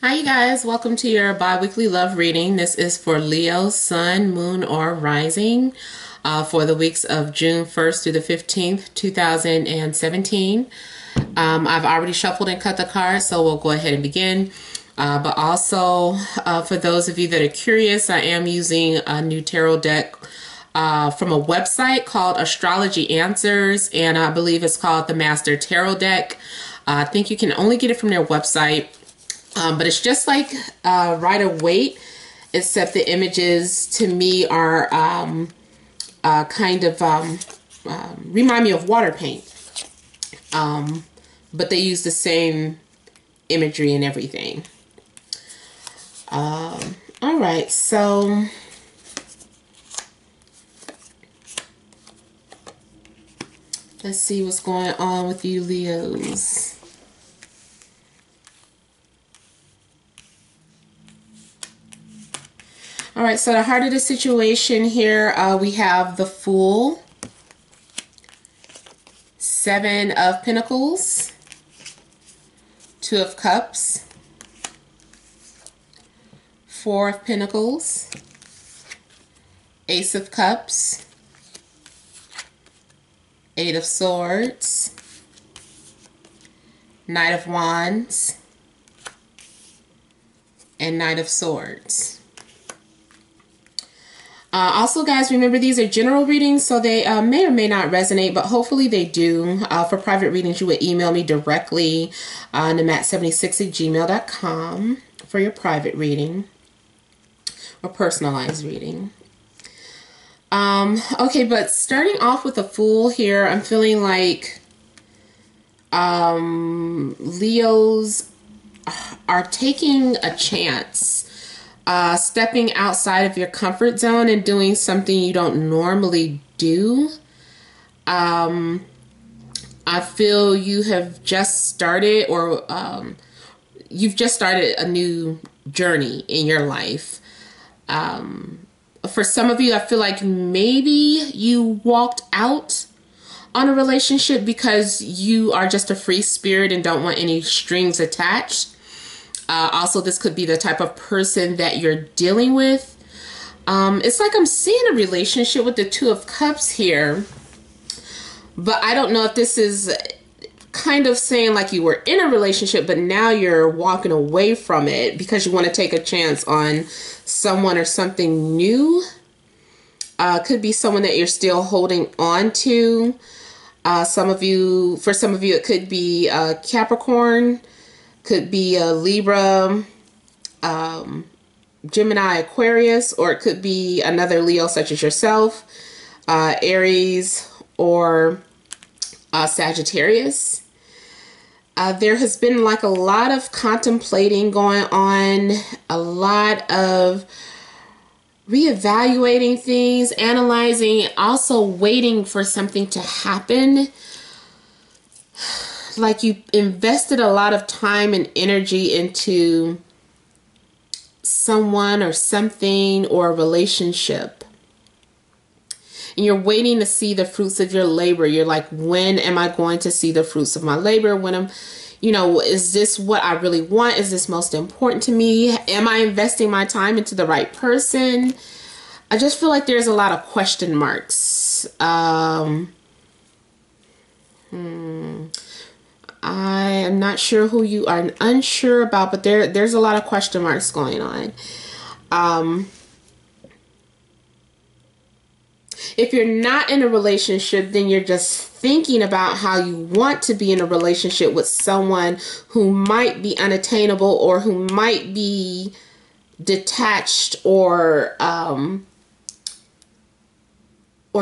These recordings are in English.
Hi, you guys. Welcome to your bi-weekly love reading. This is for Leo, Sun, Moon, or Rising for the weeks of June 1st through the 15th, 2017. I've already shuffled and cut the cards, so we'll go ahead and begin. But also, for those of you that are curious, I am using a new tarot deck from a website called Astrology Answers, and I believe it's called the Master Tarot Deck. I think you can only get it from their website. But it's just like Rider-Waite, except the images to me are remind me of water paint. But they use the same imagery and everything. All right, so let's see what's going on with you Leos. All right, so the heart of the situation here, we have the Fool, Seven of Pentacles, Two of Cups, Four of Pentacles, Ace of Cups, Eight of Swords, Knight of Wands, and Knight of Swords. Also, guys, remember these are general readings, so they may or may not resonate, but hopefully they do. For private readings, you would email me directly to matt76@gmail.com for your private reading or personalized reading. Okay, but starting off with the Fool here, I'm feeling like Leos are taking a chance. Stepping outside of your comfort zone and doing something you don't normally do. I feel you have just started or you've just started a new journey in your life. For some of you, I feel like maybe you walked out on a relationship because you are just a free spirit and don't want any strings attached. Also, this could be the type of person that you're dealing with. It's like I'm seeing a relationship with the Two of Cups here. But I don't know if this is kind of saying like you were in a relationship, but now you're walking away from it because you want to take a chance on someone or something new. Could be someone that you're still holding on to. For some of you, it could be Capricorn. Could be a Libra, Gemini, Aquarius, or it could be another Leo such as yourself, Aries, or Sagittarius. There has been like a lot of contemplating going on, a lot of reevaluating things, analyzing, also waiting for something to happen. Like you invested a lot of time and energy into someone or something or a relationship. And you're waiting to see the fruits of your labor. You're like, when am I going to see the fruits of my labor? When is this what I really want? Is this most important to me? Am I investing my time into the right person? I just feel like there's a lot of question marks. I am not sure who you are unsure about, but there's a lot of question marks going on. If you're not in a relationship, then you're just thinking about how you want to be in a relationship with someone who might be unattainable or who might be detached or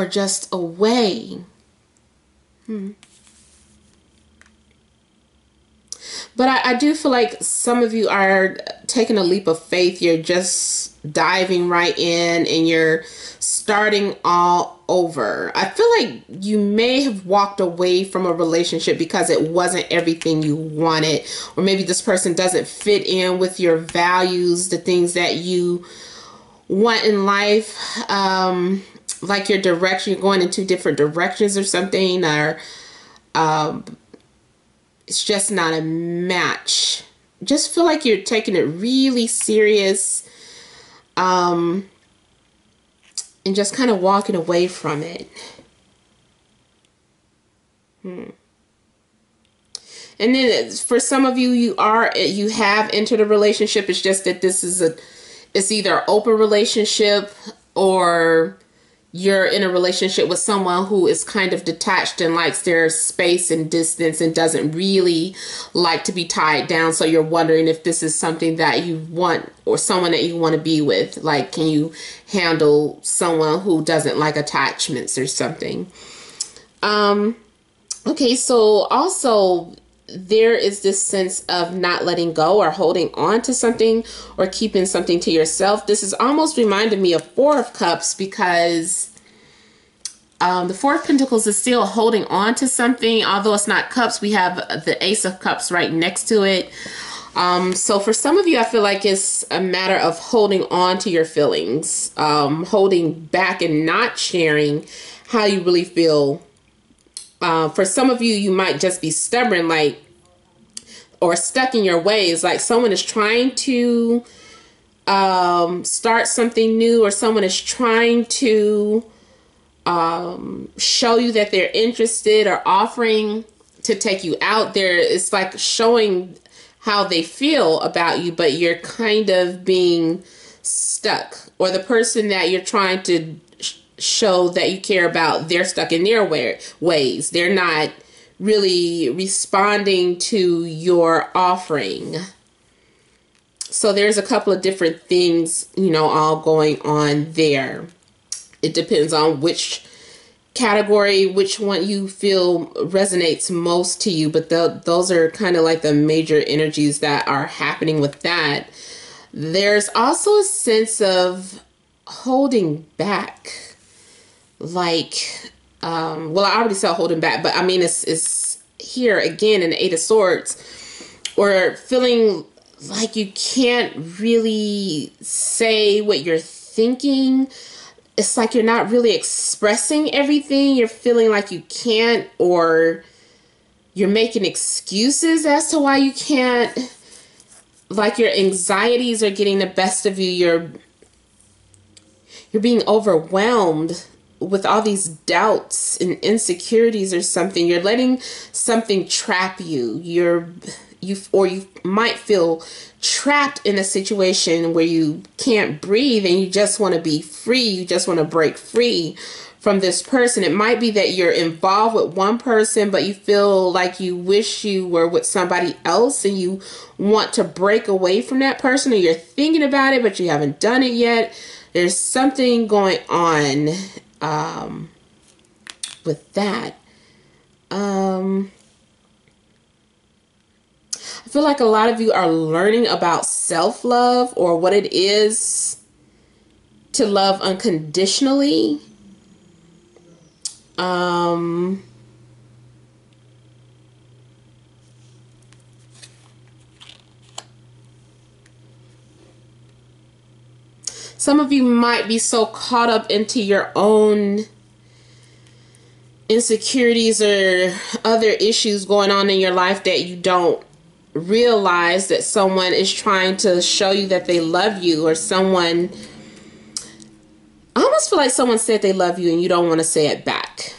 just away. But I do feel like some of you are taking a leap of faith. You're just diving right in and you're starting all over. I feel like you may have walked away from a relationship because it wasn't everything you wanted. Or maybe this person doesn't fit in with your values, the things that you want in life. Like your direction, you're going in two different directions or something. Or it's just not a match just feel like you're taking it really serious, and just kind of walking away from it. And then for some of you, you have entered a relationship. It's just that it's either an open relationship, or you're in a relationship with someone who is kind of detached and likes their space and distance and doesn't really like to be tied down. So you're wondering if this is something that you want, or someone that you want to be with. Like, can you handle someone who doesn't like attachments or something? Okay, so also there is this sense of not letting go or holding on to something or keeping something to yourself. This is almost reminded me of Four of Cups, because the Four of Pentacles is still holding on to something. Although it's not cups, we have the Ace of Cups right next to it. So for some of you, I feel like it's a matter of holding on to your feelings, holding back and not sharing how you really feel. For some of you, you might just be stubborn, or stuck in your ways. Like someone is trying to start something new, or someone is trying to show you that they're interested or offering to take you out there. It's like showing how they feel about you, but you're kind of being stuck. Or the person that you're trying to show that you care about, they're stuck in their ways. They're not really responding to your offering. So there's a couple of different things, all going on there. It depends on which category, which one you feel resonates most to you. But those are kind of like the major energies that are happening with that. There's also a sense of holding back. Well, I already said holding back, but I mean, it's here again in the Eight of Swords, or feeling like you can't really say what you're thinking. It's like you're not really expressing everything. You're feeling like you can't, or you're making excuses as to why you can't. Like your anxieties are getting the best of you. You're being overwhelmed with all these doubts and insecurities or something. You're letting something trap you. You might feel trapped in a situation where you can't breathe and you just want to be free. You just want to break free from this person. It might be that you're involved with one person, but you feel like you wish you were with somebody else and you want to break away from that person, or you're thinking about it, but you haven't done it yet. There's something going on with that. I feel like a lot of you are learning about self-love, or what it is to love unconditionally. Some of you might be so caught up into your own insecurities or other issues going on in your life that you don't realize that someone is trying to show you that they love you, or someone, I almost feel like someone said they love you and you don't want to say it back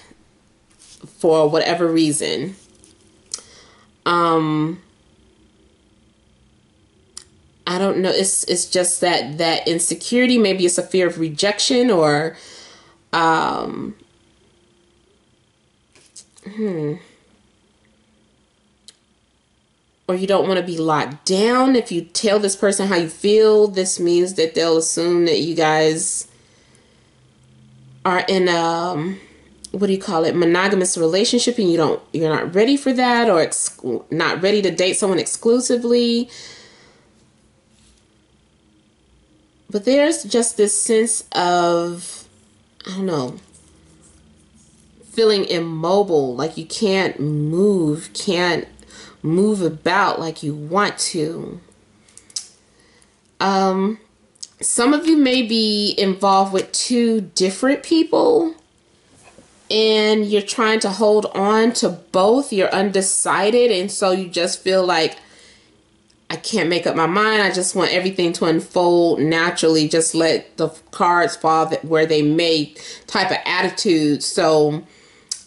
for whatever reason. I don't know. It's just that insecurity. Maybe it's a fear of rejection, or or you don't want to be locked down. If you tell this person how you feel, this means that they'll assume that you guys are in a, what do you call it, monogamous relationship, and you're not ready for that, or not ready to date someone exclusively. But there's just this sense of, I don't know, feeling immobile, like you can't move about like you want to. Some of you may be involved with two different people, and you're trying to hold on to both. You're undecided, and so you just feel like I can't make up my mind. I just want everything to unfold naturally. Just let the cards fall where they may type of attitude. So,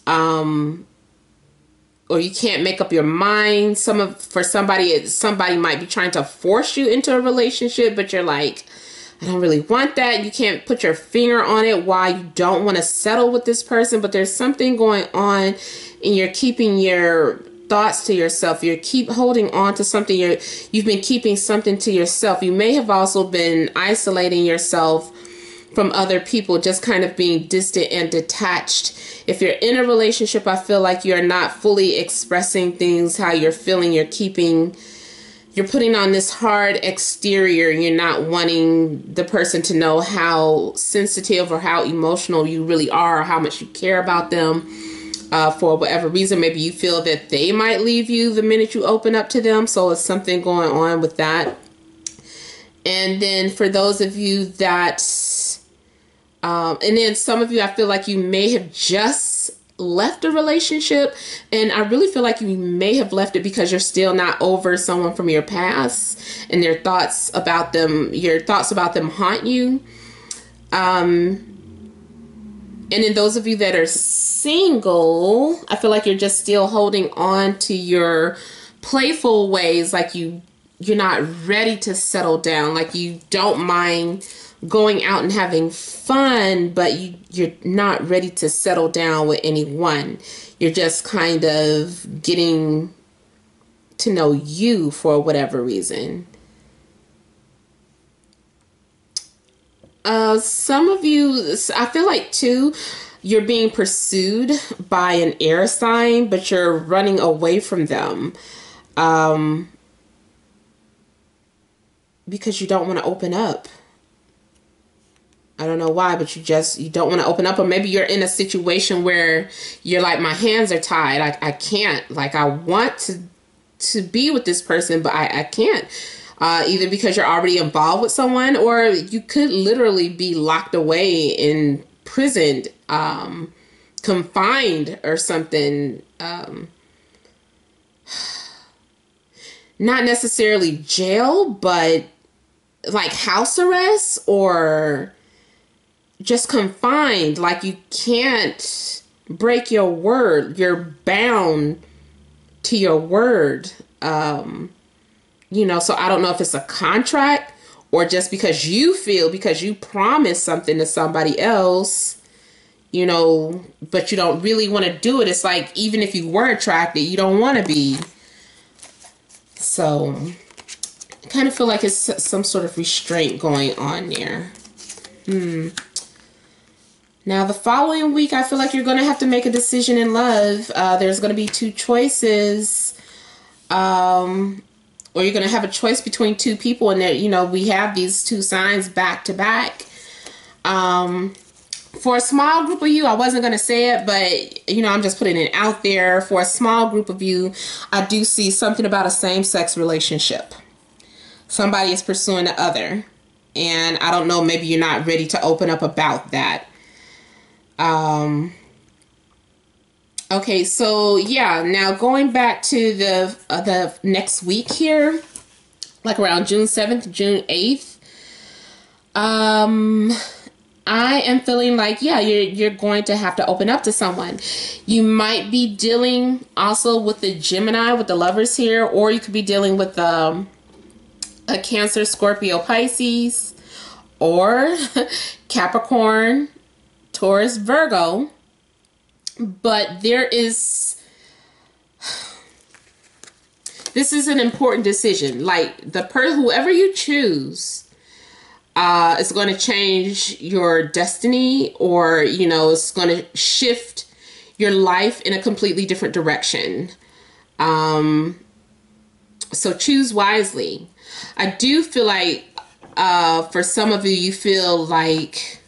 or you can't make up your mind. For somebody might be trying to force you into a relationship, but you're like, I don't really want that. You can't put your finger on it why you don't want to settle with this person, but there's something going on and you're keeping your thoughts to yourself. You keep holding on to something. You've been keeping something to yourself. You may have also been isolating yourself from other people, just kind of being distant and detached. If you're in a relationship, I feel like you're not fully expressing things, how you're feeling. You're putting on this hard exterior. You're not wanting the person to know how sensitive or how emotional you really are, or how much you care about them. For whatever reason, maybe you feel that they might leave you the minute you open up to them. So it's something going on with that. And then for those of you that, and then some of you, I feel like you may have just left a relationship, and I really feel like you may have left it because you're still not over someone from your past, and your thoughts about them haunt you. And then those of you that are single, I feel like you're just still holding on to your playful ways, like you're not ready to settle down, like you don't mind going out and having fun, but you're not ready to settle down with anyone. You're just kind of getting to know you for whatever reason. Some of you, I feel like too, you're being pursued by an air sign, but you're running away from them. Because you don't want to open up. I don't know why, but you don't want to open up. Or maybe you're in a situation where you're like, my hands are tied. I can't. Like, I want to be with this person, but I can't. Either because you're already involved with someone, or you could literally be locked away, imprisoned, confined or something. Not necessarily jail, but like house arrest, or just confined. Like you can't break your word. You're bound to your word. So I don't know if it's a contract or just because you promised something to somebody else, but you don't really want to do it. It's like, even if you were attracted, you don't want to be. So I kind of feel like it's some sort of restraint going on there. Now, the following week, I feel like you're going to have to make a decision in love. There's going to be two choices. Or you're going to have a choice between two people. And there, we have these two signs back to back. For a small group of you, I wasn't going to say it, but, I'm just putting it out there. For a small group of you, I do see something about a same-sex relationship. Somebody is pursuing the other. And I don't know, maybe you're not ready to open up about that. Okay, so yeah, now going back to the next week here, like around June 7th, June 8th, I am feeling like, yeah, you're going to have to open up to someone. You might be dealing also with the Gemini, with the Lovers here, or you could be dealing with a Cancer, Scorpio, Pisces, or Capricorn, Taurus, Virgo. But this is an important decision. Like whoever you choose is going to change your destiny, or, it's going to shift your life in a completely different direction. So choose wisely. I do feel like for some of you, you feel like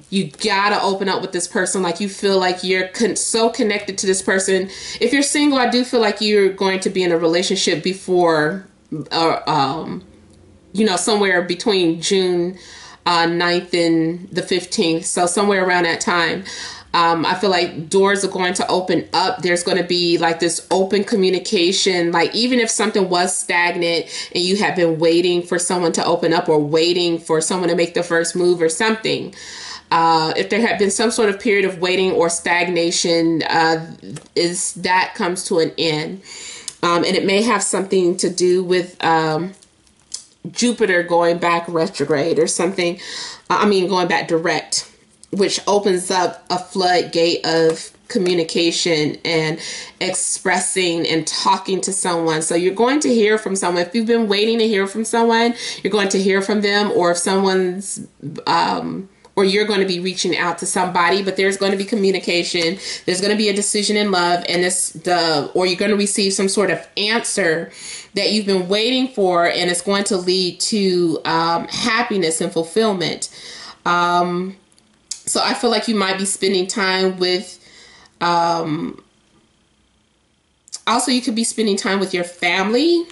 you gotta open up with this person. Like you feel like you're so connected to this person. If you're single, I do feel like you're going to be in a relationship before, somewhere between June 9th and the 15th. So somewhere around that time. I feel like doors are going to open up. There's going to be like this open communication. Like even if something was stagnant and you have been waiting for someone to open up or waiting for someone to make the first move or something, if there had been some sort of period of waiting or stagnation, is that comes to an end. And it may have something to do with Jupiter going back retrograde or something. Going back direct, which opens up a floodgate of communication and expressing and talking to someone. So you're going to hear from someone. If you've been waiting to hear from someone, you're going to hear from them, or if someone's or you're going to be reaching out to somebody, but there's going to be communication. There's going to be a decision in love, and or you're going to receive some sort of answer that you've been waiting for, and it's going to lead to happiness and fulfillment. So I feel like you might be spending time with, also you could be spending time with your family,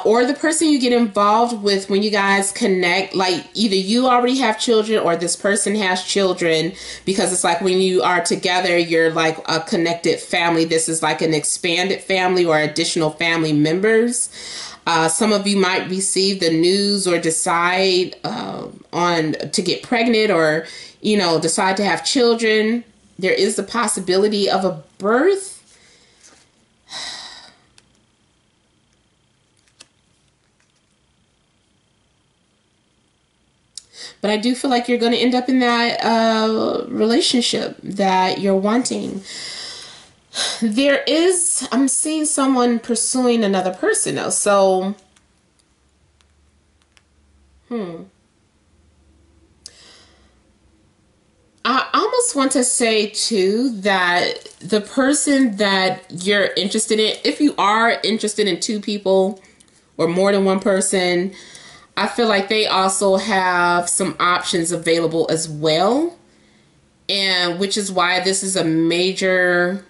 or the person you get involved with when you guys connect. Like either you already have children or this person has children, because it's like when you are together, you're like a connected family. This is like an expanded family or additional family members. Some of you might receive the news or decide to get pregnant, or, decide to have children. There is the possibility of a birth. But I do feel like you're going to end up in that relationship that you're wanting. I'm seeing someone pursuing another person though. So, I almost want to say too that the person that you're interested in, if you are interested in two people or more than one person, I feel like they also have some options available as well. And which is why this is a major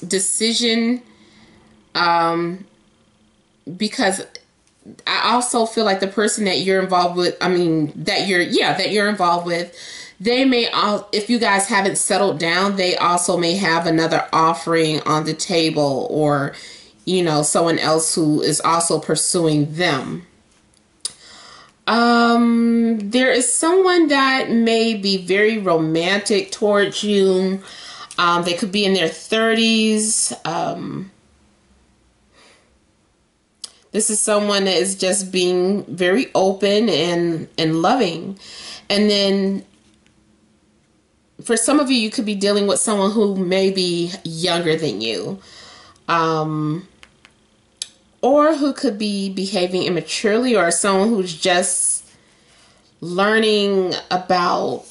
decision, because I also feel like the person that you're involved with, that you're involved with, they may, if you guys haven't settled down, they also may have another offering on the table, or, someone else who is also pursuing them. There is someone that may be very romantic towards you. They could be in their 30s. This is someone that is just being very open and loving. And then for some of you, you could be dealing with someone who may be younger than you. Or who could be behaving immaturely, or someone who's just learning about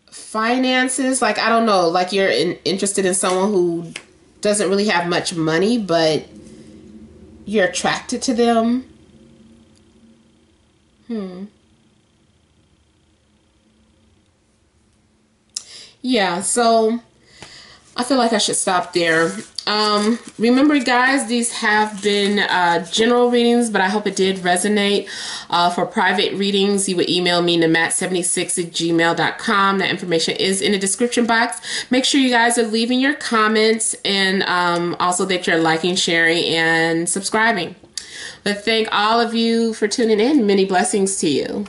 finances. Like, I don't know, like you're interested in someone who doesn't really have much money, but you're attracted to them. Yeah, so I feel like I should stop there. Remember, guys, these have been general readings, but I hope it did resonate. For private readings, you would email me namat76@gmail.com. That information is in the description box. Make sure you guys are leaving your comments, and also that you're liking, sharing, and subscribing. But thank all of you for tuning in. Many blessings to you.